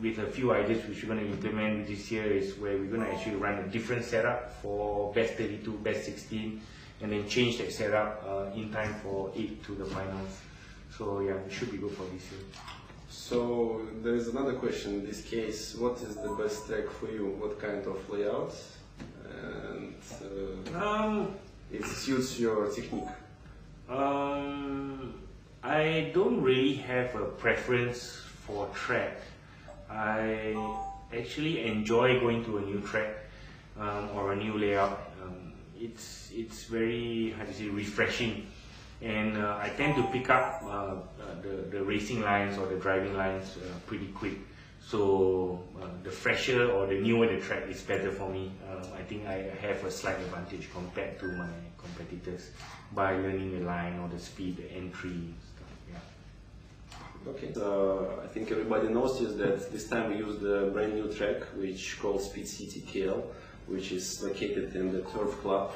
with a few ideas which we're going to implement this year, is where we're going to actually run a different setup for best 32, best 16, and then change that setup in time for 8 to the finals. So yeah, it should be good for this year. So there is another question in this case: what is the best track for you? What kind of layout? And it suits your technique. I don't really have a preference for track. I actually enjoy going to a new track or a new layout. It's very, how to say, refreshing, and I tend to pick up the racing lines or the driving lines pretty quick. So the fresher or the newer the track is better for me. I think I have a slight advantage compared to my competitors by learning the line or the speed, the entry stuff. Yeah. Okay. I think everybody knows is that this time we used a brand new track which called Speed City KL, which is located in the Turf Club.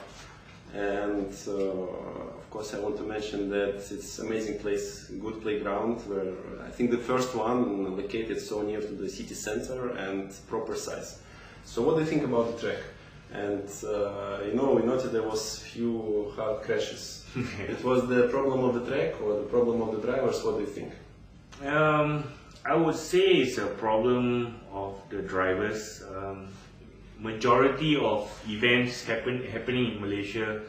And of course I want to mention that it's an amazing place, good playground, where I think the first one located so near to the city center and proper size. So what do you think about the track? And you know, we noticed there was few hard crashes. It was the problem of the track or the problem of the drivers? What do you think? I would say it's a problem of the drivers. Majority of events happening in Malaysia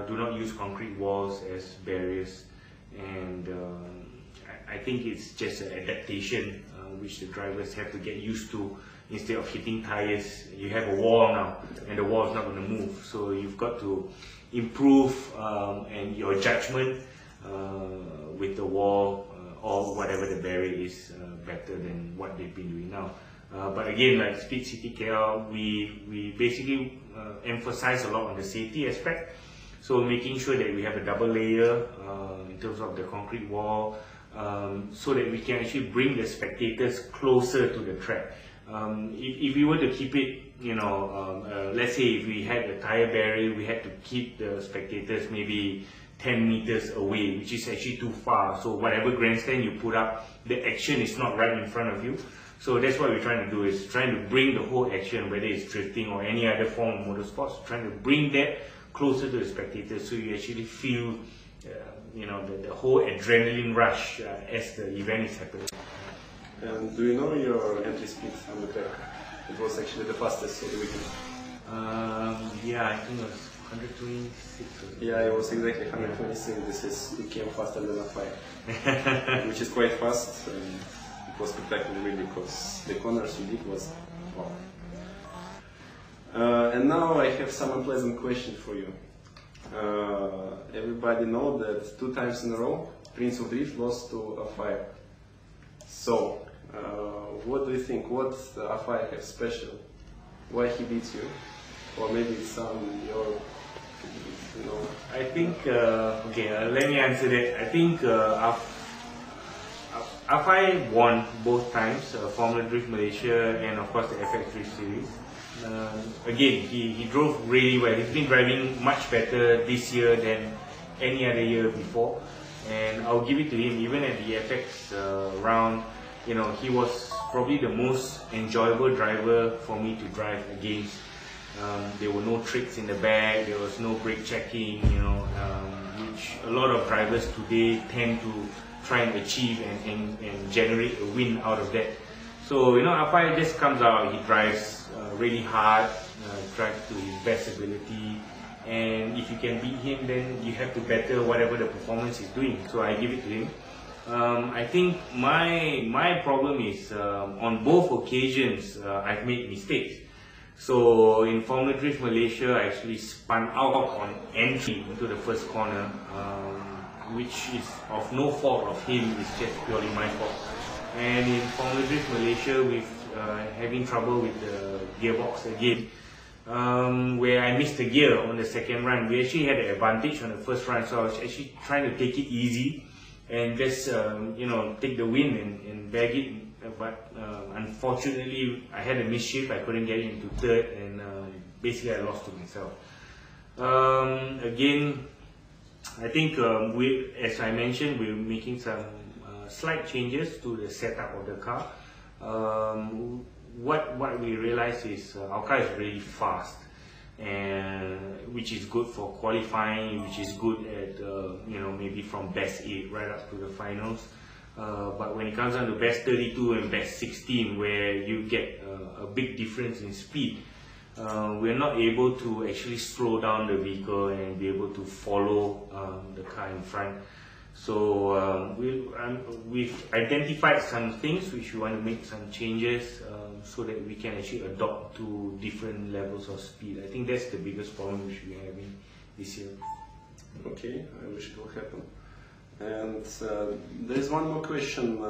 do not use concrete walls as barriers, and I think it's just an adaptation which the drivers have to get used to. Instead of hitting tires, you have a wall now, and the wall is not going to move. So you've got to improve and your judgment with the wall or whatever the barrier is better than what they've been doing now. But again, like Speed City KL, we basically emphasize a lot on the safety aspect. So making sure that we have a double layer in terms of the concrete wall, so that we can actually bring the spectators closer to the track. If we were to keep it, you know, let's say if we had a tire barrier, we had to keep the spectators maybe 10 meters away, which is actually too far. So whatever grandstand you put up, the action is not right in front of you. So that's what we're trying to do, is trying to bring the whole action, whether it's drifting or any other form of motorsports, trying to bring that closer to the spectators, so you actually feel, you know, the whole adrenaline rush as the event is happening. And do you know your entry speed on the track? It was actually the fastest of the weekend. Yeah, I think it was 126. Yeah, it was exactly 126. It came faster than a 5, which is quite fast. And it was spectacular, really, because the corners you did was wow. And now I have some unpleasant question for you. Everybody knows that 2 times in a row Prince of Drift lost to a 5. So, what do you think? What A5 has special? Why he beats you? Or maybe it's your, you know. I think, okay, let me answer that. I think A5 won both times, Formula Drift Malaysia and of course the FXdrift series. Again, he drove really well. He's been driving much better this year than any other year before. And I'll give it to him, even at the FX round, you know, he was probably the most enjoyable driver for me to drive against. There were no tricks in the back, there was no brake checking, you know, which a lot of drivers today tend to try and achieve and generate a win out of that. So, you know, Apai just comes out, he drives really hard, drives to his best ability. And if you can beat him, then you have to better whatever the performance is doing. So I give it to him. I think my problem is on both occasions I've made mistakes. So in Formula Drift Malaysia, I actually spun out on entry into the first corner, which is of no fault of him, it's just purely my fault. And in Formula Drift Malaysia, with having trouble with the gearbox again, where I missed the gear on the second run. We actually had an advantage on the first run, so I was actually trying to take it easy and just you know, take the win and bag it. But unfortunately, I had a misshift. I couldn't get into third, and basically I lost to myself. Again, I think as I mentioned, we're making some slight changes to the setup of the car. what we realized is our car is really fast, and which is good for qualifying, which is good at maybe from best 8 right up to the finals. But when it comes down to best 32 and best 16, where you get a big difference in speed, we're not able to actually slow down the vehicle and be able to follow the car in front. So we've identified some things which we want to make some changes so that we can actually adopt to different levels of speed. I think that's the biggest problem which we're having this year. Okay, I wish it will happen. And there is one more question.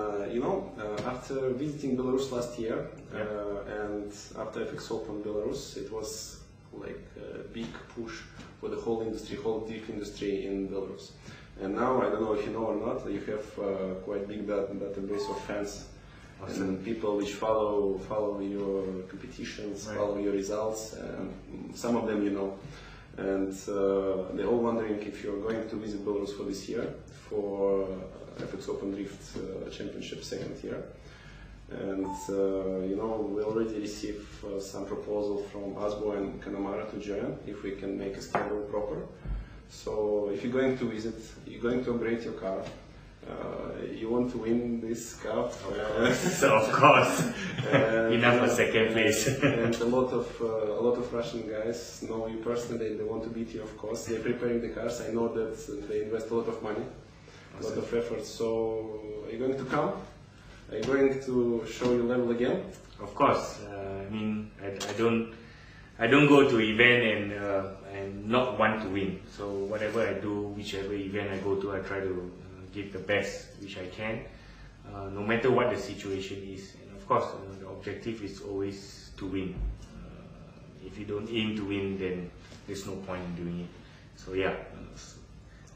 After visiting Belarus last year, and after FXOpen Belarus, it was like a big push for the whole industry, whole drift industry in Belarus. And now, I don't know if you know or not, you have quite big database of fans. Awesome. And people which follow your competitions, follow your results, and some of them you know. And they're all wondering if you're going to visit Belarus for this year, for FXOpen Drift Championship second year. And we already received some proposal from Asbo and Kanamara to join, if we can make a schedule proper. So if you're going to visit, you're going to upgrade your car, you want to win this cup. So of course, enough for second place. And a lot of Russian guys know you personally. They want to beat you, of course. They're preparing the cars. I know that they invest a lot of money, a lot of effort. So are you going to come? Are you going to show your level again? Of course. I don't go to event and not want to win. So whatever I do, whichever event I go to, I try to give the best which I can, no matter what the situation is. And of course, the objective is always to win. If you don't aim to win, then there's no point in doing it. So yeah,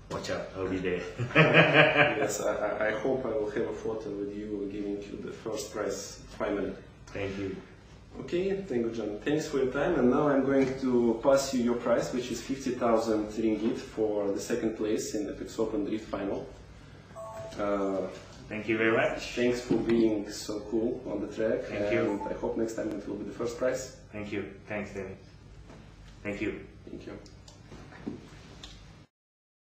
watch out, I'll be there. Yes, I hope I will have a photo with you giving you the first prize finally. Thank you. Okay, thank you, Djan. Thanks for your time, and now I'm going to pass you your prize, which is 50,000 ringgit for the second place in the FXOpen Drift final. Thank you very much. Thanks for being so cool on the track. Thank you. I hope next time it will be the first prize. Thank you. Thanks, Danny. Thank you. Thank you.